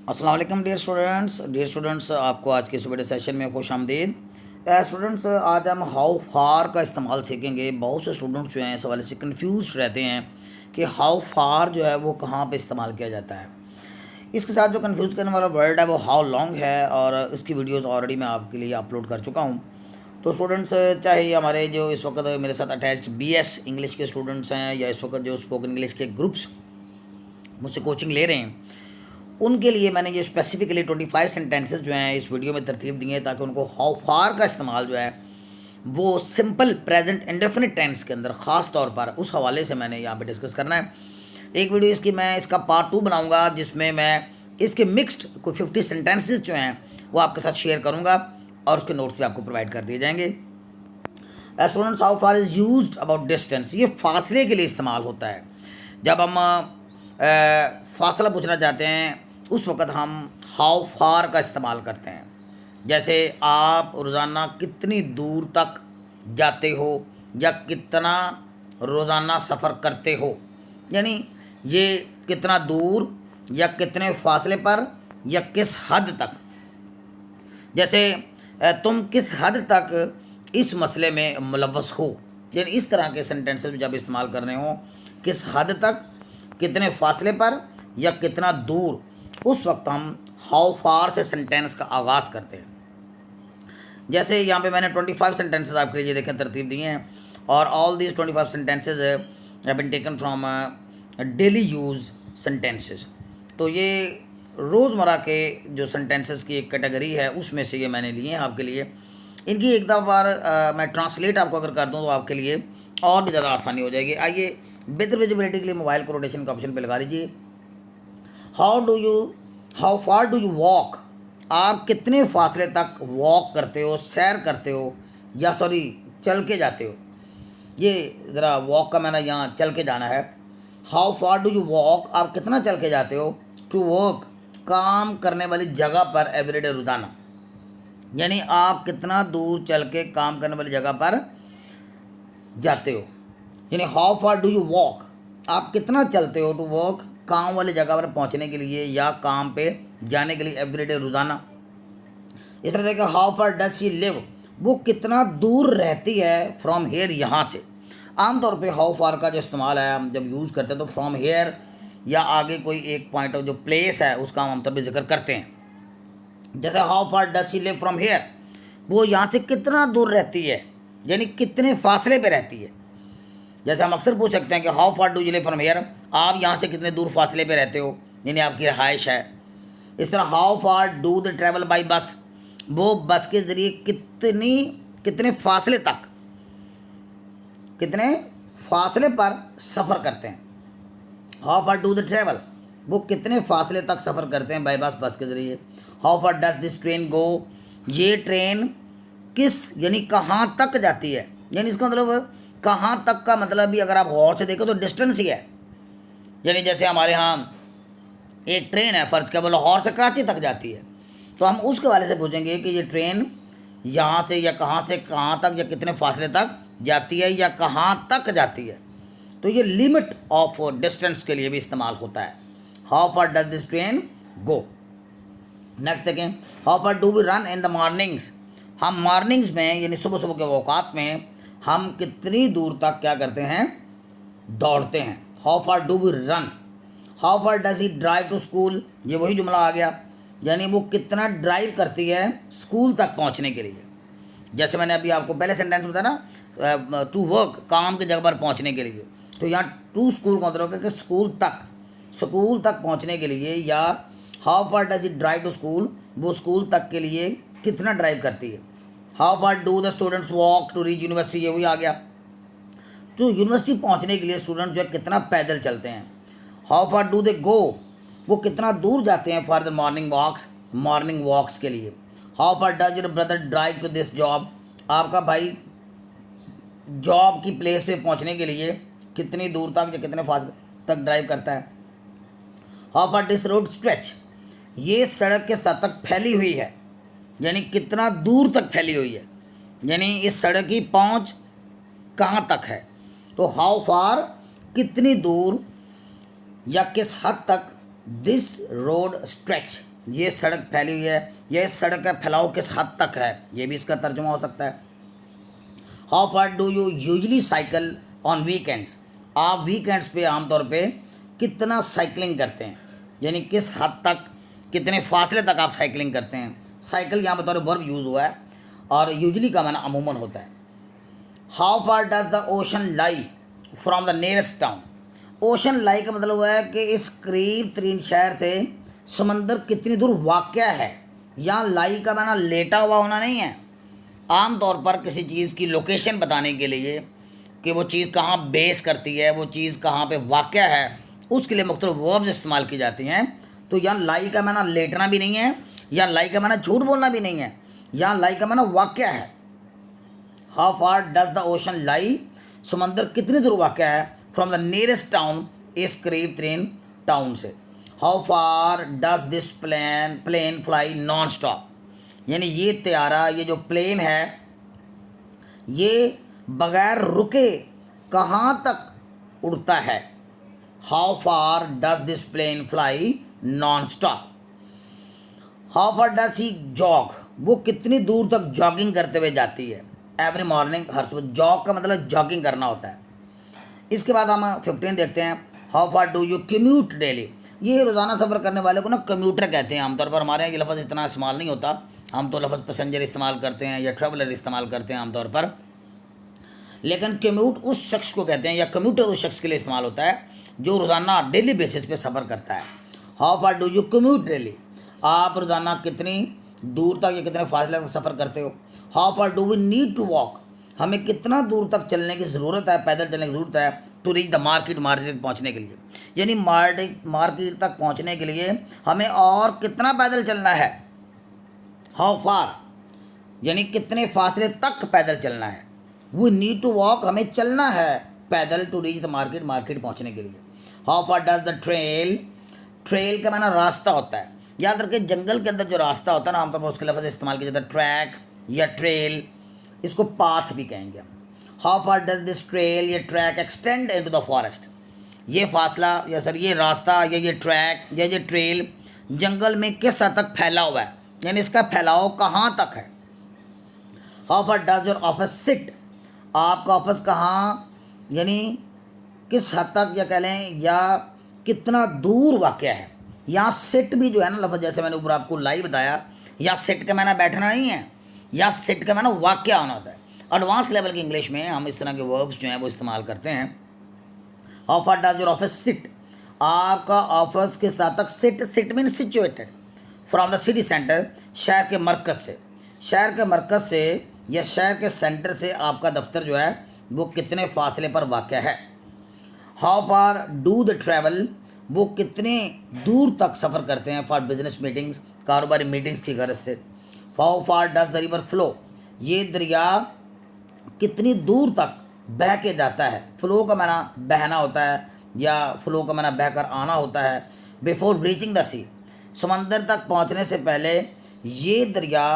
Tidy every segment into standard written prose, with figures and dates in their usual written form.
अस्सलाम वालेकुम dear students आपको आज के इस वीडियो सेशन में खुश आमदीद। स्टूडेंट्स आज हम हाउ फार का इस्तेमाल सीखेंगे। बहुत से स्टूडेंट्स जो हैं इस हवाले से कंफ्यूज रहते हैं कि हाउ फार जो है वो कहाँ पे इस्तेमाल किया जाता है। इसके साथ जो कंफ्यूज करने वाला वर्ड है वो हाउ लॉन्ग है और इसकी वीडियोस ऑलरेडी मैं आपके लिए अपलोड कर चुका हूँ। तो स्टूडेंट्स चाहे हमारे जो इस वक्त मेरे साथ अटैच्ड BS इंग्लिश के स्टूडेंट्स हैं या इस वक्त जो स्पोकन इंग्लिश के ग्रुप्स मुझसे कोचिंग ले रहे हैं, उनके लिए मैंने ये स्पेसिफिकली 25 सेंटेंसेस जो हैं इस वीडियो में तरतीब दी है ताकि उनको हाउ फार का इस्तेमाल जो है वो सिंपल प्रेजेंट इंडेफिनिट टेंस के अंदर ख़ास तौर पर उस हवाले से मैंने यहाँ पे डिस्कस करना है। एक वीडियो इसकी मैं इसका पार्ट 2 बनाऊँगा जिसमें मैं इसके मिक्स्ड कोई 50 सेंटेंसेस जो हैं वो आपके साथ शेयर करूँगा और उसके नोट्स भी आपको प्रोवाइड कर दिए जाएंगे। Students, how far is used about distance, ये फासले के लिए इस्तेमाल होता है। जब हम फासला पूछना चाहते हैं उस वक़्त हम हाउ फार का इस्तेमाल करते हैं। जैसे आप रोज़ाना कितनी दूर तक जाते हो या कितना रोज़ाना सफ़र करते हो, यानी ये कितना दूर या कितने फासले पर या किस हद तक। जैसे तुम किस हद तक इस मसले में मुलव्वस हो, यानी इस तरह के सेंटेंसेस जब इस्तेमाल करने हो, किस हद तक, कितने फासले पर या कितना दूर, उस वक्त हम हाउ फार से सेंटेंस का आगाज़ करते हैं। जैसे यहाँ पे मैंने 25 सेंटेंसेस आपके लिए देखें तरतीब दिए हैं और all these 25 sentences have been taken from daily use sentences. तो ये रोज़मर्रा के जो सेंटेंसेस की एक कैटेगरी है उसमें से ये मैंने लिए हैं आपके लिए। इनकी एक दफ़ा बार मैं ट्रांसलेट आपको अगर कर दूँ तो आपके लिए और भी ज़्यादा आसानी हो जाएगी। आइए बेहतर विजिबिलिटी के लिए मोबाइल को रोटेशन का ऑप्शन पे लगा लीजिए। How far do you walk, आप कितने फासले तक वॉक करते हो, सैर करते हो या सॉरी चल के जाते हो। ये ज़रा वॉक का मैंने यहाँ चल के जाना है। How far do you walk, आप कितना चल के जाते हो टू वर्क, काम करने वाली जगह पर एवरीडे, रोज़ाना, यानी आप कितना दूर चल के काम करने वाली जगह पर जाते हो। यानी how far do you walk, आप कितना चलते हो टू वर्क, काम वाली जगह पर पहुंचने के लिए या काम पे जाने के लिए एवरीडे, रोज़ाना। इस तरह से how far does she live, वो कितना दूर रहती है फ्रॉम हेयर, यहाँ से। आमतौर पे हाउ फार का जो इस्तेमाल है हम जब यूज़ करते हैं तो फ्रॉम हेयर या आगे कोई एक पॉइंट ऑफ जो प्लेस है उसका हम आमतौर पर जिक्र करते हैं। जैसे how far does she live from here, वो यहाँ से कितना दूर रहती है, यानी कितने फासले पे रहती है। जैसे हम अक्सर पूछ सकते हैं कि how far do you live from here, आप यहाँ से कितने दूर फासले पे रहते हो, यानी आपकी रहाइश है। इस तरह how far do the travel by bus, वो बस के ज़रिए कितने फासले तक, कितने फासले पर सफ़र करते हैं। How far do the travel, वो कितने फासले तक सफ़र करते हैं बाई बस के ज़रिए। How far does this train गो, ये ट्रेन किस यानी कहाँ तक जाती है, यानी इसका मतलब कहाँ तक का मतलब भी अगर आप गौर से देखो तो डिस्टेंस ही है। यानी जैसे हमारे यहाँ एक ट्रेन है, फ़र्ज़ का वो लाहौर से कराची तक जाती है, तो हम उसके वाले से पूछेंगे कि ये ट्रेन यहाँ से कहाँ तक या कितने फासले तक जाती है या कहाँ तक जाती है। तो ये लिमिट ऑफ डिस्टेंस के लिए भी इस्तेमाल होता है। How far does this train go. Next देखें, how far do we run in the mornings, हम मॉर्निंग्स में यानी सुबह सुबह के औकात में हम कितनी दूर तक क्या करते हैं, दौड़ते हैं। How far do we run. How far does he drive to school, ये वही जुमला आ गया, यानी वो कितना ड्राइव करती है स्कूल तक पहुंचने के लिए। जैसे मैंने अभी आपको पहले सेंटेंस में बताया ना, टू वर्क, काम की जगह पर पहुंचने के लिए, तो यहाँ टू स्कूल का मतलब है कि स्कूल तक पहुंचने के लिए। या how far does it drive to school, वो स्कूल तक के लिए कितना ड्राइव करती है। How far do the students walk to reach university, ये भी आ गया, तो यूनिवर्सिटी पहुंचने के लिए स्टूडेंट जो है कितना पैदल चलते हैं। हाउ फार डू दे गो, वो कितना दूर जाते हैं फॉर द मॉर्निंग वॉक्स के लिए। How far does your brother drive to this job, आपका भाई जॉब की प्लेस पे पहुंचने के लिए कितनी दूर तक या कितने फासले तक ड्राइव करता है। How far this road stretch, ये सड़क के साथ तक फैली हुई है, यानी कितना दूर तक फैली हुई है, यानी इस सड़क की पहुंच कहाँ तक है। तो हाउ फार, कितनी दूर या किस हद तक, दिस रोड स्ट्रेच, ये सड़क फैली हुई है, ये सड़क का फैलाव किस हद तक है, ये भी इसका तर्जुमा हो सकता है। How far do you usually cycle on weekends, आप वीकेंड्स पे आमतौर पे कितना साइकिलिंग करते हैं, यानी किस हद तक, कितने फासले तक आप साइकिलिंग करते हैं। साइकिल यहाँ बतौर वर्ब यूज़ हुआ है और यूजली का माना अमूमन होता है। How far does the ocean lie from the nearest town, ocean lie का मतलब हुआ है कि इस करीब तरीन शहर से समंदर कितनी दूर वाक़या है। यहाँ लाई का माना लेटा हुआ होना नहीं है। आम तौर पर किसी चीज़ की लोकेशन बताने के लिए कि वो चीज़ कहाँ बेस करती है, वो चीज़ कहाँ पे वाक़या है, उसके लिए मुख्तलिफ वर्ब्स इस्तेमाल की जाती हैं। तो यहाँ लाई का माना लेटना भी नहीं है, या लाई का माना झूठ बोलना भी नहीं है, यहाँ लाई का माना वाक़या है। How far does the ocean lie, समंदर कितनी दूर वाक़या है, फ्रॉम द नियरेस्ट टाउन, इस करीब तरीन टाउन से। How far does this plane fly non stop, यानी ये त्यारा, ये जो प्लेन है, ये बग़ैर रुके कहाँ तक उड़ता है। How far does this plane fly non stop. How far does he jog, वो कितनी दूर तक जॉगिंग करते हुए जाती है। एवरी मॉर्निंग, हर सुबह। जॉग का मतलब जॉगिंग करना होता है। इसके बाद हम 15 देखते हैं। How far do you commute daily, ये रोज़ाना सफ़र करने वाले को ना कम्यूटर कहते हैं। आमतौर पर हमारे यहाँ ये लफ्ज़ इतना इस्तेमाल नहीं होता, हम तो लफ्ज़ पैसेंजर इस्तेमाल करते हैं या ट्रैवलर इस्तेमाल करते हैं आमतौर पर, लेकिन कम्यूट उस शख्स को कहते हैं, या कम्यूटर उस शख्स के लिए इस्तेमाल होता है जो रोज़ाना डेली बेसिस पे सफ़र करता है। How far do you commute daily, आप रोज़ाना कितनी दूर तक या कितने फासले तक सफ़र करते हो। How far do we need to walk, हमें कितना दूर तक चलने की ज़रूरत है, पैदल चलने की ज़रूरत है, to reach the market, market तक पहुँचने के लिए, यानी मार्केट तक पहुँचने के लिए हमें और कितना पैदल चलना है। हाउ फार यानी कितने फासले तक पैदल चलना है। वी नीड टू वॉक, हमें चलना है पैदल, to reach the market, market पहुँचने के लिए। How far does the trail, trail का माना रास्ता होता है। याद रखें, जंगल के अंदर जो रास्ता होता है ना, आमतौर पर उसके लफ्ज़ इस्तेमाल किया जाता है ट्रैक या ट्रेल, इसको पाथ भी कहेंगे हम। How far does this trail, ये track extend into the forest, ये फासला या सर ये रास्ता या ये ट्रैक या ये ट्रेल जंगल में किस हद तक फैला हुआ है, यानी इसका फैलाव कहाँ तक है। How far does your office sit, आपका ऑफिस कहाँ, यानी किस हद तक, या कह लें या कितना दूर वाक़या है। यहाँ सिट भी जो है ना लफ्ज़, जैसे मैंने ऊपर आपको लाइव बताया, या सिट का माना बैठना नहीं है, या सिट का माना वाक़या होना होता है। एडवांस लेवल की इंग्लिश में हम इस तरह के वर्ब्स जो हैं वो इस्तेमाल करते हैं। How far does your office sit, आपका ऑफिस के साथ तक sit, sit mean situated, from the city centre, शहर के मरकज़ से, शहर के मरकज़ से या शहर के सेंटर से आपका दफ्तर जो है वो कितने फासले पर वाक़या है। How far do the travel, वो कितने दूर तक सफ़र करते हैं फॉर बिजनेस मीटिंग्स, कारोबारी मीटिंग्स की गरज से। How far does the river flow, ये दरिया कितनी दूर तक बह के जाता है। फ्लो का माना बहना होता है, या फ्लो का माना बह कर आना होता है। बिफोर रीचिंग द सी, समंदर तक पहुंचने से पहले ये दरिया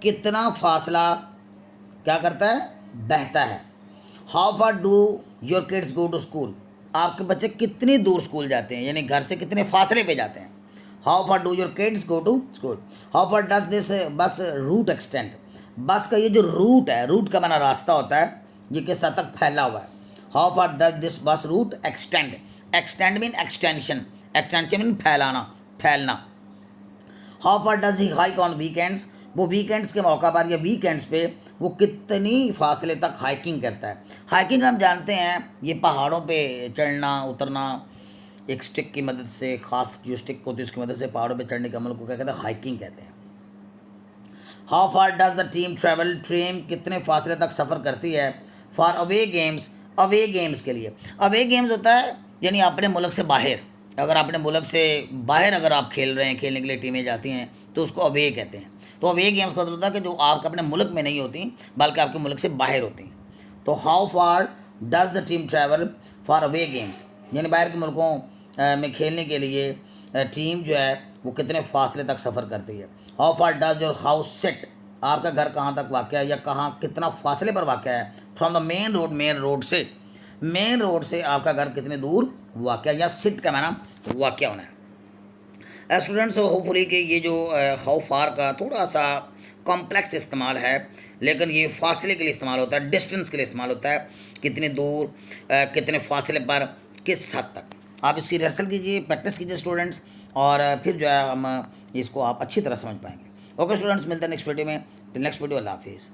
कितना फासला क्या करता है, बहता है। How far do your kids go to school, आपके बच्चे कितनी दूर स्कूल जाते हैं, यानी घर से कितने फासले पे जाते हैं। How far do your kids go to school. How far does this bus route extend, bus का ये जो रूट है, रूट का माना रास्ता होता है, ये किस हद तक फैला हुआ है। How far does this bus route extend, extend mean extension, extension mean फैलाना, फैलना। How far does he hike on weekends, वो वीकेंड्स के मौका पर या वीकेंड्स पे वो कितनी फासले तक हाइकिंग करता है। हाइकिंग हम जानते हैं, ये पहाड़ों पे चढ़ना उतरना, एक स्टिक की मदद से, ख़ास जो स्टिक होती है उसकी मदद से पहाड़ों पे चढ़ने के अमल को क्या कहते हैं, हाइकिंग कहते हैं। How far does the team travel, train कितने फासले तक सफ़र करती है for away games, away games के लिए। अवे गेम्स होता है यानी अपने मुल्क से बाहर, अगर अपने मुल्क से बाहर अगर आप खेल रहे हैं, खेलने के लिए टीमें जाती हैं तो उसको अवे कहते हैं। तो अवे गेम्स का मतलब होता है कि जो आपके अपने मुल्क में नहीं होती बल्कि आपके मुल्क से बाहर होती हैं। तो how far does the team travel for away games, यानी बाहर के मुल्कों में खेलने के लिए टीम जो है वो कितने फासले तक सफ़र करती है। How far does your house set, आपका घर कहाँ तक वाक़या है या कहाँ कितना फासले पर वाक़या है from the main road, main road से, मेन रोड से आपका घर कितने दूर वाक़या, या सिट का माना वाक़या होना है। स्टूडेंट्स होपफुली कि ये जो हाउ फार का थोड़ा सा कॉम्प्लेक्स इस्तेमाल है, लेकिन ये फासले के लिए इस्तेमाल होता है, डिस्टेंस के लिए इस्तेमाल होता है, कितनी दूर, कितने फासले पर, किस हद तक। आप इसकी रिहर्सल कीजिए, प्रैक्टिस कीजिए स्टूडेंट्स, और फिर जो है हम इसको आप अच्छी तरह समझ पाएंगे। ओके स्टूडेंट्स, मिलते हैं नेक्स्ट वीडियो में। नेक्स्ट वीडियो, अल्लाह हाफिज़।